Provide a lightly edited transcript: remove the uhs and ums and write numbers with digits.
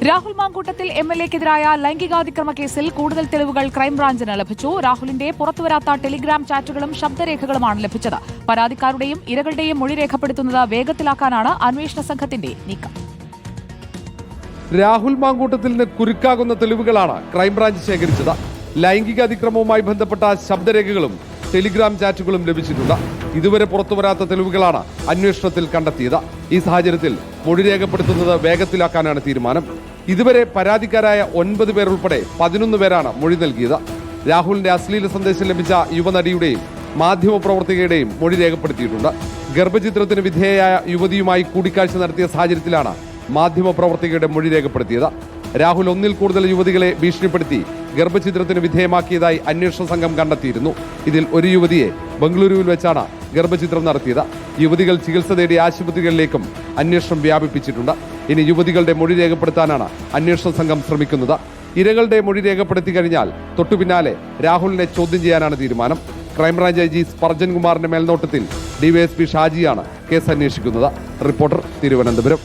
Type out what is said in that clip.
രാഹുൽ മാങ്കൂട്ടത്തിൽ എംഎൽഎക്കെതിരായ ലൈംഗികാതിക്രമ കേസിൽ കൂടുതൽ തെളിവുകൾ ക്രൈംബ്രാഞ്ചിന് ലഭിച്ചു. രാഹുലിന്റെ പുറത്തുവരാത്ത ടെലിഗ്രാം ചാറ്റുകളും ശബ്ദരേഖകളുമാണ് ലഭിച്ചത്. പരാതിക്കാരുടെയും ഇരകളുടെയും മൊഴി രേഖപ്പെടുത്തുന്നത് വേഗത്തിലാക്കാനാണ് അന്വേഷണ സംഘത്തിന്റെ നീക്കം. രാഹുൽ മാങ്കൂട്ടത്തിന് കുരുക്കാകുന്ന തെളിവുകളാണ് ക്രൈംബ്രാഞ്ച് ശേഖരിച്ചത്. ലൈംഗിക അതിക്രമവുമായി ബന്ധപ്പെട്ട ശബ്ദരേഖകളും ടെലിഗ്രാം ചാറ്റുകളും ലഭിച്ചിട്ടുണ്ട്. ഇതുവരെ പുറത്തുവരാത്ത തെളിവുകളാണ് അന്വേഷണത്തിൽ കണ്ടെത്തിയത്. ഈ സാഹചര്യത്തിൽ മൊഴി രേഖപ്പെടുത്തുന്നത് വേഗത്തിലാക്കാനാണ് തീരുമാനം. ഇതുവരെ പരാതിക്കാരായ 9 പേർ ഉൾപ്പെടെ 11 പേരാണ് മൊഴി നൽകിയത്. രാഹുലിന്റെ അശ്ലീല സന്ദേശം ലഭിച്ച യുവനടിയുടെയും മാധ്യമപ്രവർത്തകയുടെയും മൊഴി രേഖപ്പെടുത്തിയിട്ടുണ്ട്. ഗർഭചിത്രത്തിന് വിധേയയായ യുവതിയുമായി കൂടിക്കാഴ്ച നടത്തിയ സാഹചര്യത്തിലാണ് മാധ്യമപ്രവർത്തകയുടെ മൊഴി രേഖപ്പെടുത്തിയത്. രാഹുൽ ഒന്നിൽ കൂടുതൽ യുവതികളെ ഭീഷണിപ്പെടുത്തി ഗർഭചിത്രത്തിന് വിധേയമാക്കിയതായി അന്വേഷണ സംഘം കണ്ടെത്തിയിരുന്നു. ഇതിൽ ഒരു യുവതിയെ ബംഗളൂരുവിൽ വെച്ചാണ് ഗർഭചിത്രം നടത്തിയത്. യുവതികൾ ചികിത്സ തേടി ആശുപത്രികളിലേക്കും അന്വേഷണം വ്യാപിപ്പിച്ചിട്ടുണ്ട്. ഇനി യുവതികളുടെ മൊഴി രേഖപ്പെടുത്താനാണ് അന്വേഷണ സംഘം ശ്രമിക്കുന്നത്. ഇരകളുടെ മൊഴി രേഖപ്പെടുത്തി കഴിഞ്ഞാൽ തൊട്ടുപിന്നാലെ രാഹുലിനെ ചോദ്യം ചെയ്യാനാണ് തീരുമാനം. ക്രൈംബ്രാഞ്ച് ഐജി സ്പർജൻ കുമാറിന്റെ മേൽനോട്ടത്തിൽ ഡിവൈഎസ്പി ഷാജിയാണ് കേസ് അന്വേഷിക്കുന്നത്. റിപ്പോർട്ടർ, തിരുവനന്തപുരം.